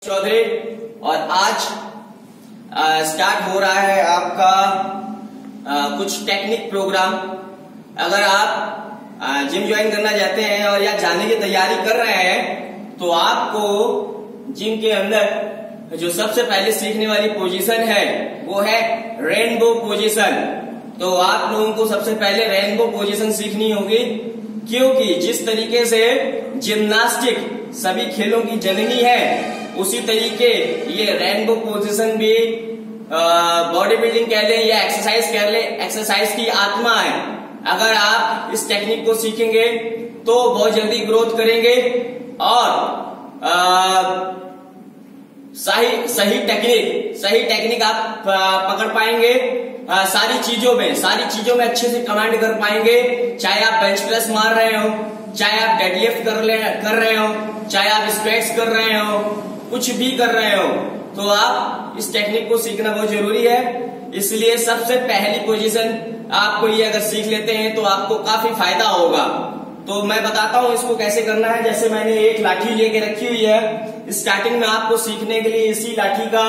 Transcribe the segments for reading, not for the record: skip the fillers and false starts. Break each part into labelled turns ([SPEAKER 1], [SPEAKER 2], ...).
[SPEAKER 1] चौधरी और आज स्टार्ट हो रहा है आपका कुछ टेक्निक प्रोग्राम। अगर आप जिम ज्वाइन करना चाहते हैं और या जाने की तैयारी कर रहे हैं तो आपको जिम के अंदर जो सबसे पहले सीखने वाली पोजीशन है वो है रेनबो पोजीशन। तो आप लोगों को सबसे पहले रेनबो पोजीशन सीखनी होगी, क्योंकि जिस तरीके से जिम्नास्टिक सभी खेलों की जननी है उसी तरीके ये रेनबो पोजीशन भी बॉडी बिल्डिंग कह लें या एक्सरसाइज कह लें, एक्सरसाइज की आत्मा है। अगर आप इस टेक्निक को सीखेंगे तो बहुत जल्दी ग्रोथ करेंगे और सही टेक्निक आप पकड़ पाएंगे। सारी चीजों में अच्छे से कमांड कर पाएंगे। चाहे आप बेंच प्रेस मार रहे हो, चाहे आप डेडलिफ्ट कर रहे हो, चाहे आप स्क्वैट्स कर रहे हो, कुछ भी कर रहे हो, तो आप इस टेक्निक को सीखना बहुत जरूरी है। इसलिए सबसे पहली पोजीशन आपको ये अगर सीख लेते हैं तो आपको काफी फायदा होगा। तो मैं बताता हूं इसको कैसे करना है। जैसे मैंने एक लाठी लेके रखी हुई है, स्टार्टिंग में आपको सीखने के लिए इसी लाठी का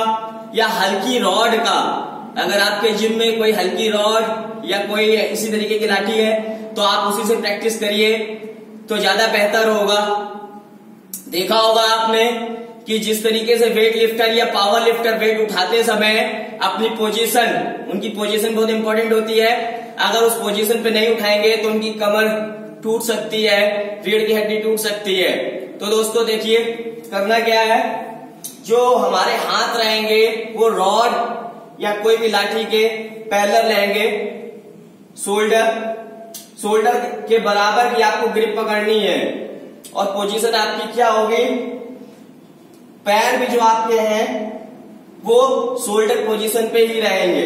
[SPEAKER 1] या हल्की रॉड का, अगर आपके जिम में कोई हल्की रॉड या कोई इसी तरीके की लाठी है तो आप उसी से प्रैक्टिस करिए तो ज्यादा बेहतर होगा। देखा होगा आपने कि जिस तरीके से वेट लिफ्टर या पावर लिफ्टर वेट उठाते समय अपनी पोजीशन, उनकी पोजीशन बहुत इंपॉर्टेंट होती है। अगर उस पोजीशन पे नहीं उठाएंगे तो उनकी कमर टूट सकती है, रीढ़ की हड्डी टूट सकती है। तो दोस्तों देखिए करना क्या है, जो हमारे हाथ रहेंगे वो रॉड या कोई भी लाठी के पैरेलल रहेंगे, शोल्डर के बराबर की आपको ग्रिप पकड़नी है। और पोजीशन आपकी क्या होगी, पैर भी जो आपके हैं वो शोल्डर पोजीशन पे ही रहेंगे।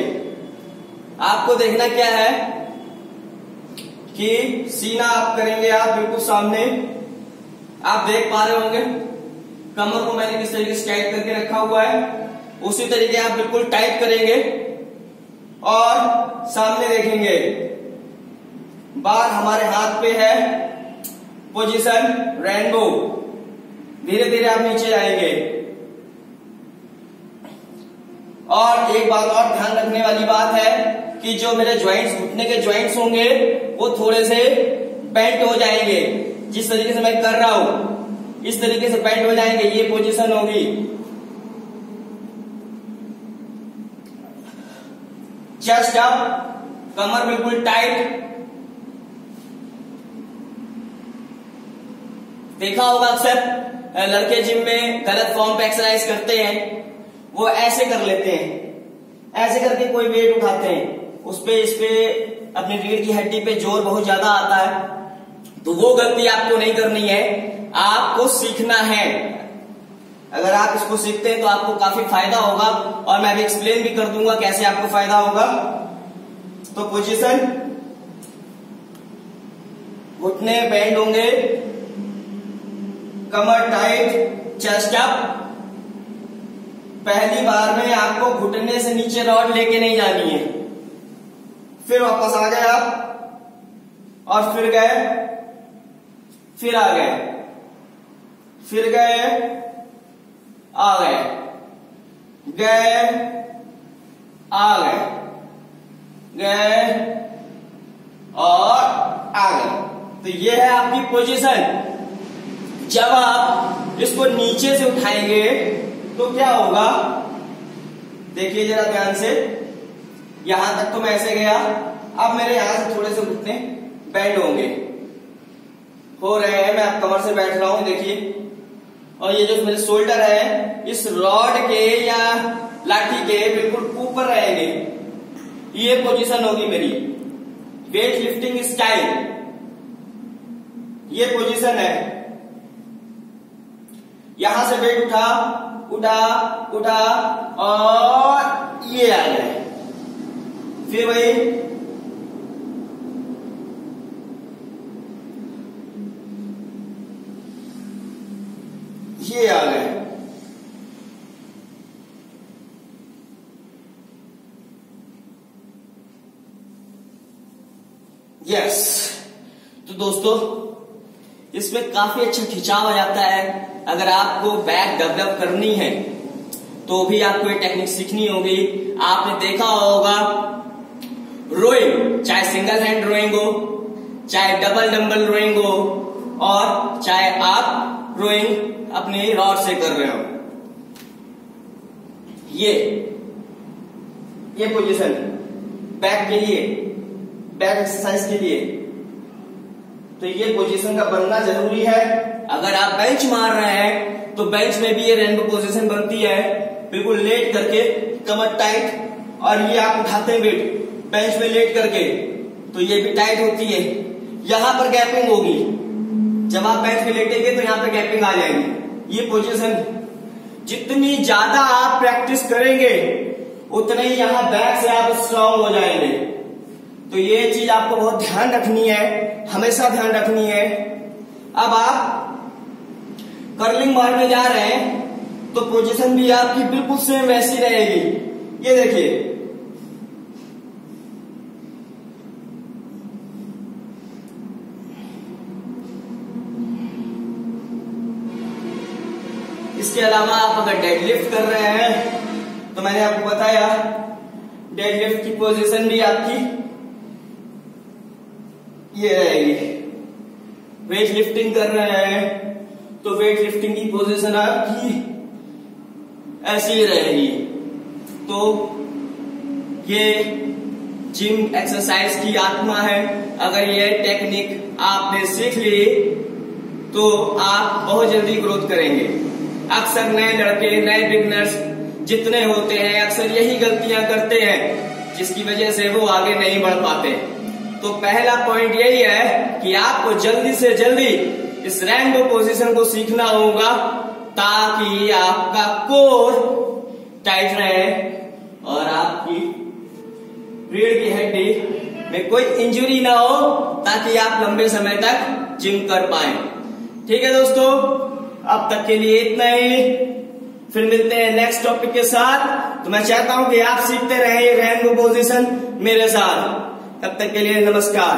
[SPEAKER 1] आपको देखना क्या है कि सीना आप करेंगे आप बिल्कुल सामने, आप देख पा रहे होंगे कमर को मैंने किस तरीके से टाइट करके रखा हुआ है, उसी तरीके आप बिल्कुल टाइट करेंगे और सामने देखेंगे। बार हमारे हाथ पे है, पोजीशन रेनबो। धीरे धीरे आप नीचे आएंगे। और एक बात और ध्यान रखने वाली बात है कि जो मेरे ज्वाइंट्स, घुटने के ज्वाइंट्स होंगे वो थोड़े से बेंट हो जाएंगे। जिस तरीके से मैं कर रहा हूं इस तरीके से बेंट हो जाएंगे। ये पोजीशन होगी। चेस्ट अप, कमर बिल्कुल टाइट। देखा होगा अक्सर लड़के जिम में गलत फॉर्म पे एक्सरसाइज करते हैं, वो ऐसे कर लेते हैं, ऐसे करके कोई वेट उठाते हैं, उस पे इस पे अपनी रीढ़ की हड्डी पे जोर बहुत ज्यादा आता है। तो वो गलती आपको नहीं करनी है, आपको सीखना है। अगर आप इसको सीखते हैं तो आपको काफी फायदा होगा और मैं अभी एक्सप्लेन भी कर दूंगा कैसे आपको फायदा होगा। तो पोजीशन, घुटने बेंड होंगे, कमर टाइट, चेस्ट अप। पहली बार में आपको घुटने से नीचे रॉड लेके नहीं जानी है। फिर वापस आ गए आप और फिर गए, फिर आ गए, फिर गए, आ गए, गए, आ गए, गए और आ गए। तो ये है आपकी पोजीशन। जब आप इसको नीचे से उठाएंगे तो क्या होगा, देखिए जरा ध्यान से। यहां तक तो मैं ऐसे गया, अब मेरे यहां से थोड़े से घुटने बेंड होंगे, हो रहे हैं। मैं अब कमर से बैठ रहा हूं, देखिए। और ये जो मेरे शोल्डर है इस रॉड के या लाठी के बिल्कुल ऊपर रहेंगे। ये पोजीशन होगी मेरी वेट लिफ्टिंग स्टाइल। ये पोजीशन है। यहां से वेट उठा और ये आ गया। फिर वही ये आ गए। यस। तो दोस्तों इसमें काफी अच्छा खिंचाव आ जाता है। अगर आपको बैक डेवलप करनी है तो भी आपको ये टेक्निक सीखनी होगी। आपने देखा होगा रोइंग, चाहे सिंगल हैंड रोइंग हो, चाहे डबल डंबल रोइंग हो, और चाहे आप रोइंग अपने रॉड से कर रहे हो, ये पोजीशन बैक के लिए, बैक एक्सरसाइज के लिए, तो ये पोजीशन का बनना जरूरी है। अगर आप बेंच मार रहे हैं तो बेंच में भी ये रेनबो पोजीशन बनती है, बिल्कुल लेट करके, कमर टाइट, और ये आप उठाते हैं वेट बेंच में लेट करके, तो ये भी टाइट होती है। यहां पर गैपिंग होगी, जब आप बेंच में लेटेंगे तो यहां पर गैपिंग आ जाएगी। ये पोजीशन जितनी ज्यादा आप प्रैक्टिस करेंगे उतने ही यहां बैक से आप स्ट्रांग हो जाएंगे। तो ये चीज आपको बहुत ध्यान रखनी है, हमेशा ध्यान रखनी है। अब आप कर्लिंग मारने जा रहे हैं तो पोजीशन भी आपकी बिल्कुल सेम वैसी रहेगी। ये देखिए, इसके अलावा आप अगर डेडलिफ्ट कर रहे हैं तो मैंने आपको बताया डेडलिफ्ट की पोजीशन भी आपकी ये रहेगी। वेट लिफ्टिंग कर रहे हैं तो वेट लिफ्टिंग की पोजीशन आपकी ऐसी ही रहेगी। तो ये जिम एक्सरसाइज की आत्मा है। अगर ये टेक्निक आपने सीख ली तो आप बहुत जल्दी ग्रोथ करेंगे। अक्सर नए लड़के, नए बिगनर्स जितने होते हैं अक्सर यही गलतियां करते हैं जिसकी वजह से वो आगे नहीं बढ़ पाते। तो पहला पॉइंट यही है कि आपको जल्दी से जल्दी इस रेनबो पोजीशन को सीखना होगा ताकि आपका कोर टाइट रहे और आपकी रीढ़ की हड्डी में कोई इंजरी ना हो, ताकि आप लंबे समय तक जिम कर पाए। ठीक है दोस्तों, अब तक के लिए इतना ही, फिर मिलते हैं नेक्स्ट टॉपिक के साथ। तो मैं चाहता हूं कि आप सीखते रहें ये रेनबो पोजीशन मेरे साथ। तब तक के लिए नमस्कार।